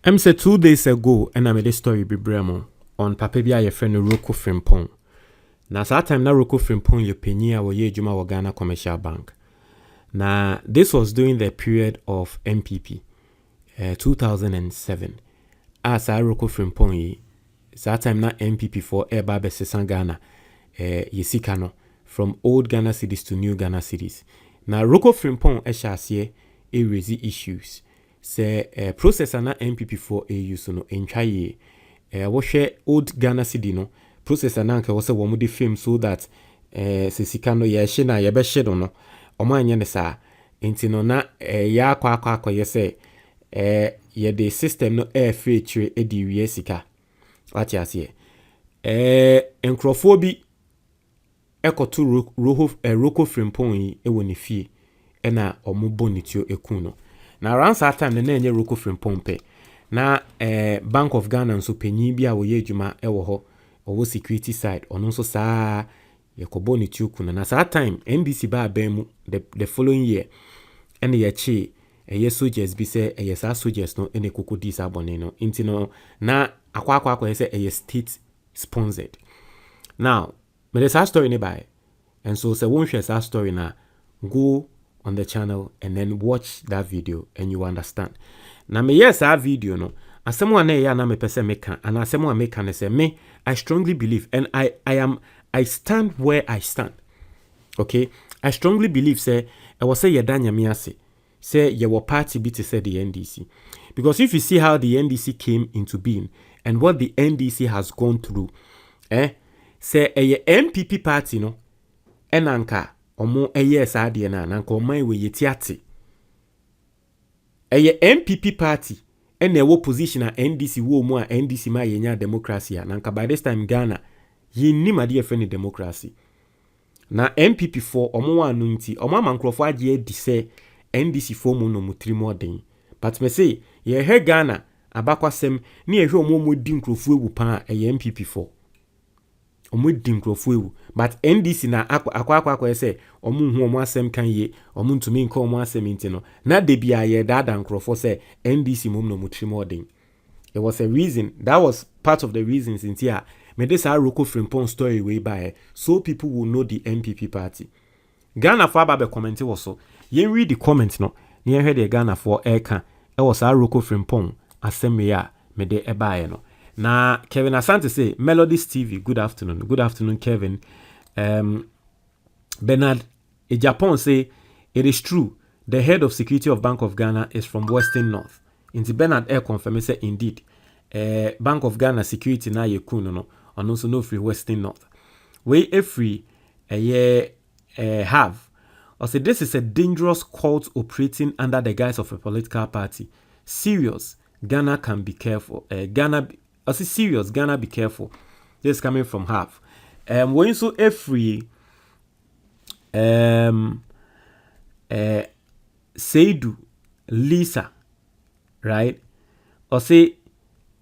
I'm say 2 days ago, and I made a story be bremo on Papa Bia your friend Roko Frimpong. Now, that time na Roko Frimpong your penny our ye Juma wa Ghana Commercial Bank. Now, this was during the period of NPP, 2007. As I Roko Frimpong ye, that time na NPP for Eba Besesan Ghana, Yesikano, from old Ghana cities to new Ghana cities. Now, Roko Frimpong Eshasiye, a raise issues. Say processor na NPP for AU so no entwa ye wo hwe old Ghana city no processor na nka wo se wo mo de film so that se sika no ye hye na ye be hye do no omo anye ne sa enti no na ya akwa ye se ye the system no free tire e di wie sika ati ase enkrofo bi ekoto Roko Frimpong yi e woni fie e na omo bonitio ekun no. Now around that time the name Roko Frimpong pe. Na Bank of Ghana nso panyin bi a wo ye adwuma e wo ho owo security side ono nso saa ye kobo ni tuku na that time NDC ba abemu the following year ene ye chi ye soldiers bi say ye sa soldiers no ene kokodi sa bone no inti no na akwa ye say ye state sponsored. Now me the story ne by and so say won share that story na go on the channel and then watch that video and you understand. Now me yes that video no asemo na ya na me pese meka and asemo meka ne say me I strongly believe and I stand where I stand. Okay? I strongly believe say I was say ye dan nyame ase say ye were party bi to say the NDC. Because if you see how the NDC came into being and what the NDC has gone through, say a NPP party no enanka omo eye saade na nanka oman we yetiate eye NPP party ene wo position a NDC wo mu a NDC ma yenya democracy a nanka by this time Ghana yinni made ye friend democracy na NPP for omo wa no nti omo amankrofo age edi se NDC for mu no mutri modern but me say ye he Ghana abakwasem ne ye hwe omo modi nkrofo ewu pa eye NPP for omo di nkrofo ewu but NDC na akwa say omo hu omo asem kan ye omo ntumi nka omo asem nti no na de bia ye dada nkrofo say NDC mum no mutri modern. There was a reason, that was part of the reasons in here me this Roko Frimpong story way by so people will know the NPP party. Ghana for aba be comment was so ye read the comment no ne hear the Ghana for eka e was Roko Frimpong asem ya me de eba no. Na Kevin Asante say Melodies TV, good afternoon Kevin. Bernard Japan say it is true the head of security of Bank of Ghana is from Western North. Inti Bernard Air confirm say indeed Bank of Ghana security na ye kuno no and also no free Western North. We every have or say this is a dangerous cult operating under the guise of a political party. Serious Ghana can be careful. Serious Ghana be careful. This is coming from half. When so every Seidu Lisa, right? Or say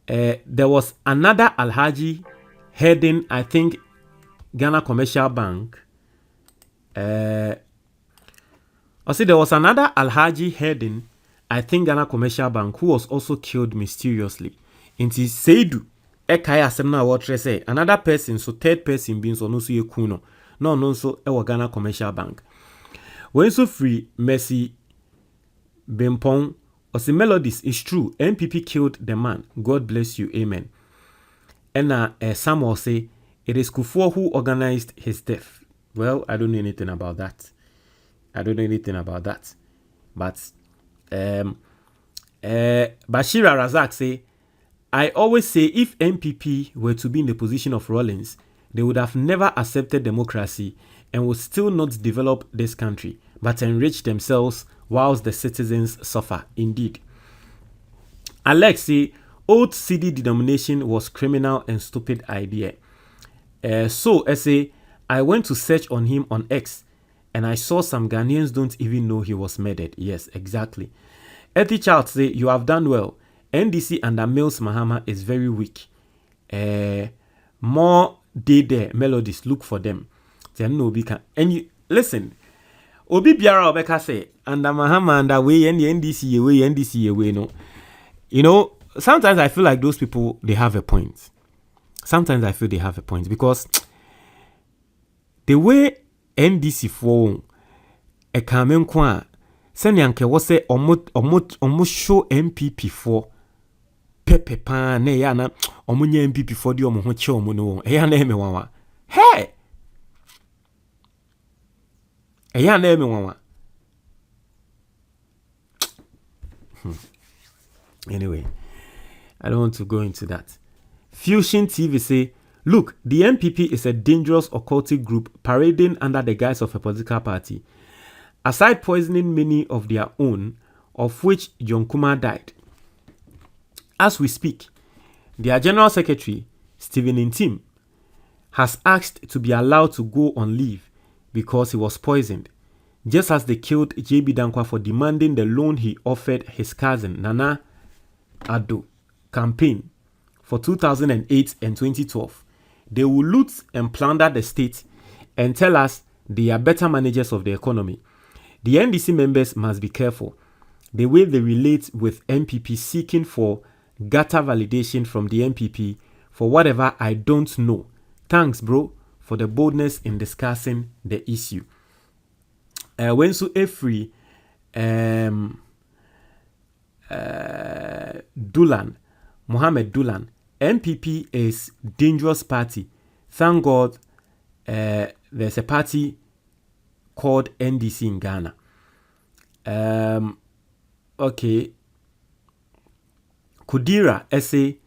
there was another Alhaji heading, I think, Ghana Commercial Bank. Or say there was another Alhaji heading, I think, Ghana Commercial Bank, who was also killed mysteriously. Inti Seidu ekaya asem na what say another person, so third person being so no so ye kuno no so e Ghana Commercial Bank. When so free Mercy Bempong or say Melodies is true NPP killed the man, God bless you, amen. And some will say it is Kufuor who organized his death. Well, I don't know anything about that. But Bashira Razak say I always say if NPP were to be in the position of Rawlings, they would have never accepted democracy and would still not develop this country, but enrich themselves whilst the citizens suffer. Indeed. Alex say old CD denomination was criminal and stupid idea. So I say I went to search on him on X and I saw some Ghanaians don't even know he was murdered. Yes, exactly. Ethy Child say you have done well. NDC under Mills Mahama is very weak. More day there, Melodies, look for them. Then no be can. And you listen, Obi Biara Obeka say under Mahama under way and the NDC away no. You know, sometimes I feel like those people, they have a point. Sometimes I feel they have a point because the way NDC for a kamen kwa send yanke was say almost show NPP for pepe pan ne ya na omunye NPP for di omo ho che omo no e ya na eme wanwa hey e ya na eme wanwa anyway, I don't want to go into that. Fusion TV say, look, the NPP is a dangerous occultic group parading under the guise of a political party. Aside poisoning many of their own, of which John Kumar died. As we speak, their General Secretary, Stephen Intim, has asked to be allowed to go on leave because he was poisoned, just as they killed JB Dankwa for demanding the loan he offered his cousin, Nana Addo, campaign for 2008 and 2012. They will loot and plunder the state and tell us they are better managers of the economy. The NDC members must be careful the way they relate with NPP seeking for gutter validation from the NPP for whatever I don't know. Thanks, bro, for the boldness in discussing the issue. When so every Dulan, Mohammed Dulan, NPP is dangerous party. Thank God there's a party called NDC in Ghana. Okay. Kudira essay,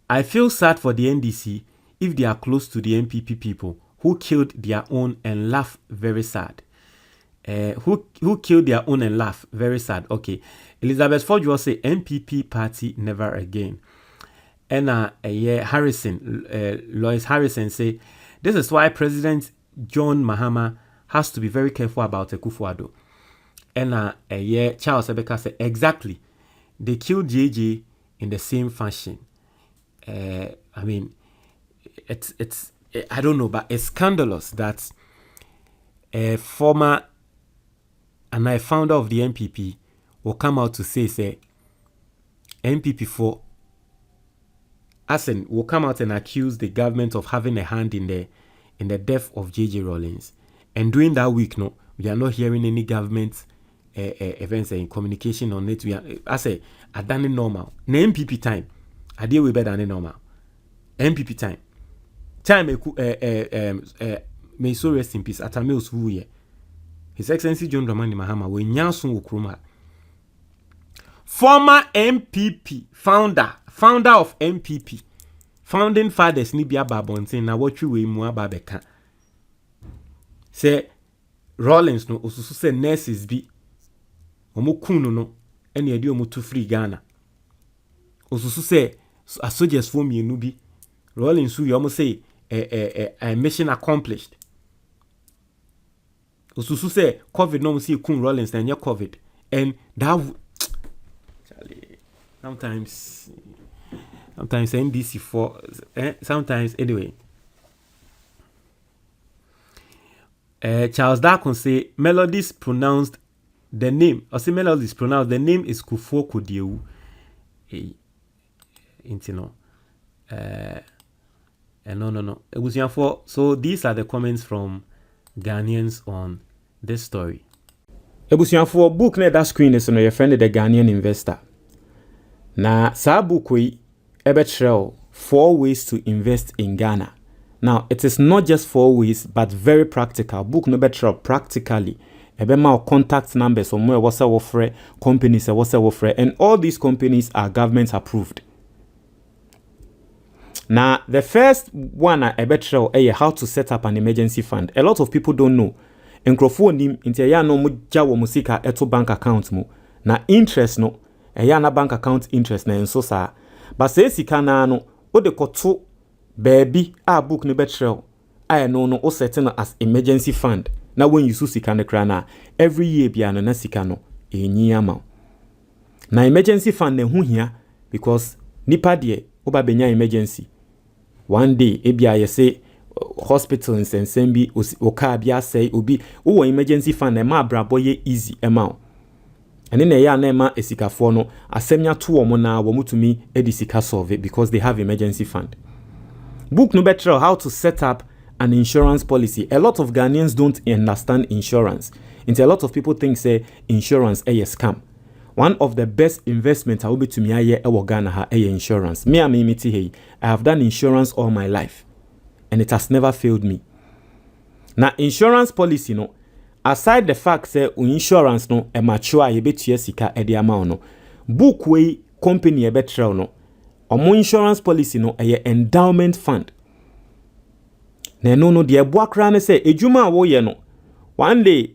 I feel sad for the NDC if they are close to the NPP people who killed their own and laugh very sad. Who killed their own and laugh very sad. Okay. Elizabeth Ford will say NPP party never again. And Harrison, Lois Harrison say, this is why President John Mahama has to be very careful about Akufo-Addo. And Charles Ebeka said, exactly. They killed JJ in the same fashion. I mean, it's I don't know, but it's scandalous that a former and a founder of the NPP will come out to say NPP for will come out and accuse the government of having a hand in the death of JJ Rawlings. And during that week, no, we are not hearing any government events and communication on it. We are, I done it normal. Na NPP time, I deal with better than normal. NPP time. May so rest in peace. Atamils Wuye. His Excellency John Dramani Mahama, we nyansun ukruma. Former NPP founder of NPP, founding fathers ni bia babontin na watwi we mu ababeka. Say Rawlings no osusu say nurses bi omokunu no ene ade omotu free Ghana. Osusu say soldiers for mienu bi Rawlings who you say a mission accomplished. Osusu say COVID no see kun Rawlings na COVID and that sometimes NDC for sometimes anyway. Charles Darkon say Melodies pronounced the name. Or say Melodies pronounced the name is Kufo Kodiewu. No. No. It was for so these are the comments from Ghanaians on this story. Ebusianfo book na that screen is no your friend the Ghanaian investor. Na sa book we ebetrel 4 ways to invest in Ghana. Now it is not just 4 ways but very practical. Book no betrel practically. Ebema contact numbers or more what's offer companies what's offer and all these companies are government approved. Now the first one ebetrel how to set up an emergency fund. A lot of people don't know. Nkrofo nim nti ya no mo gya wo musika eto bank account mu na interest no ya na bank account interest na enso sa ba se sika na no o de koto baby a book ne betrel I no o set no as emergency fund na when you su sika ne kra na every year bia no na sika no enyi ama na emergency fund na hu hia because nipa de o ba benya emergency one day e bia ye say hospitals and sembi oka bia say obi wo emergency fund na ma brabo ye easy amount And then ya na ema esikafo no asemnya to omo na wo mutumi edisika solve it because they have emergency fund. Book no better how to set up an insurance policy. A lot of Ghanaians don't understand insurance. And a lot of people think say insurance a scam. One of the best investments I will be to me aye e Ghana ha insurance. Me I have done insurance all my life and it has never failed me. Now insurance policy no, aside the fact say insurance no e mature ye betua sika e de ama no, book way company e betra no, omo insurance policy no e endowment fund. Na no de eboa kra ne say ejuma wo ye no, one day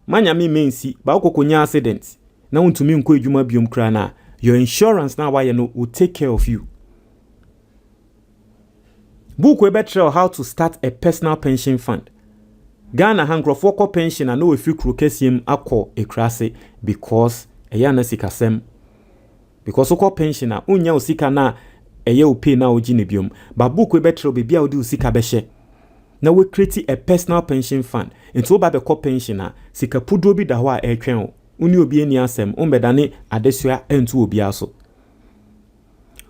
manyame mensi ba okokonya accident na untumi nko ejuma biom kra na, your insurance na wa ye no will take care of you. Book we betra how to start a personal pension fund. Ghana hankrofo ko pension na no efi kro kesiem akọ ekrase because eya na sikasem. Because ko pension na unya usika na eye upe na oji ne biom. Ba book we betra be bia odi usika behye. Na we create a personal pension fund. Into ba be ko pension na sika pudro bi da ho a etwen o. Uni obi ani asem umbedane adesua entu obi aso.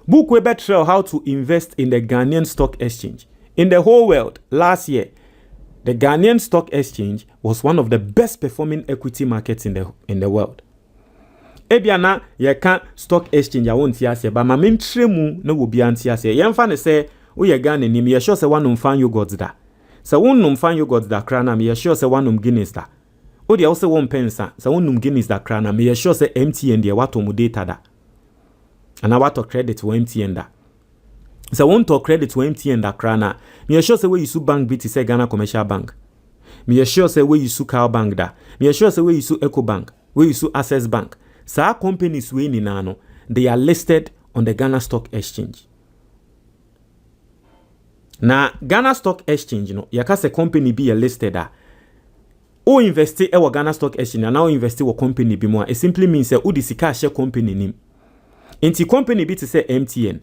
Book we betra how to invest in the Ghanaian stock exchange. In the whole world last year, the Ghanaian stock exchange was one of the best performing equity markets in the world. Ebiana ye kan stock exchange a won ti ase ba ma mentremu na wo bi anti ase. Ye mfa ne se wo ye Ghana nim ye sure se wanum fan yogurt da. Se wonnum fan yogurt da kra na me ye sure se wanum Guinness da. O de also won pensa se wonnum Guinness da kra na me ye sure se MTN de wato mu data da. Ana wato credit wo MTN da. So won't talk credit to MTN da krana. Me sure say we use bank BT say Ghana Commercial Bank. Me sure say we use Cal Bank da. Me sure say we use Eco Bank. We use Access Bank. So our companies we ni nano, they are listed on the Ghana Stock Exchange. Na Ghana Stock Exchange no, yaka se company be listed da. O invest e wa Ghana Stock Exchange na o invest wo company bi mo. It simply means say o di sika share company nim. Inti company bi to say MTN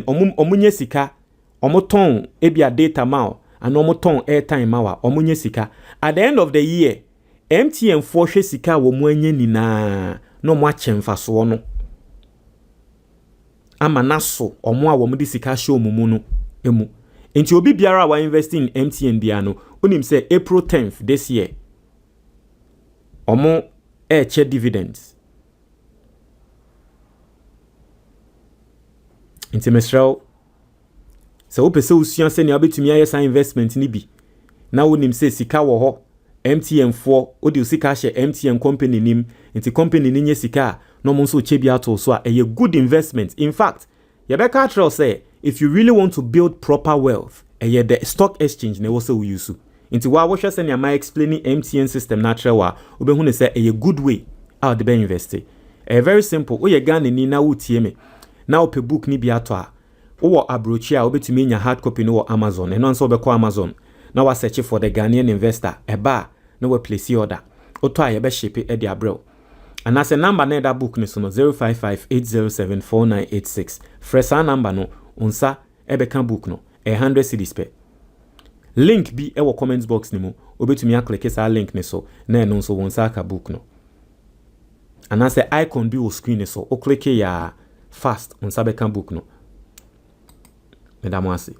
omunye sika omoton ebia data ma and omoton airtime ma omunye sika. At the end of the year MTN for hwe sika wo mu anye nina no mo achemfa so no ama naso omo a wo mu di sika hwe omumu no emu. Nti obi biara wa invest in MTN bia no onim say April 10th this year omo che dividends. Inti mesrao se wo pese usua se ne obetumi aye san investment ni bi na wonim se sika wo ho MTN 4 odi usika hye MTN company nim inti company ni nye sika no mo nso chebi ato so a eye good investment. In fact ye be ka tell say if you really want to build proper wealth eye the stock exchange na wo se wo use inti wa wo hwe se ne am explaining MTN system natural wa obehu ne se eye good way how to be invest. Very simple. O ye Ghana ni na wo tie me now pe book ni bi ato a wo abrochi a obetumi nya hard copy no Amazon eno nso obekọ Amazon na wa search for the Ghanaian investor eba na we place order oto a ye be ship e di abrel and as a number na that book ni so no 0558074986 fresa number no unsa e be kan book no 100 cedis per link bi e wo comment box ni mu obetumi a click sa link ni so na eno nso wonsa ka book no and as a icon bi wo screen ni so o click ya fast on sabe kan book no. Mesdames,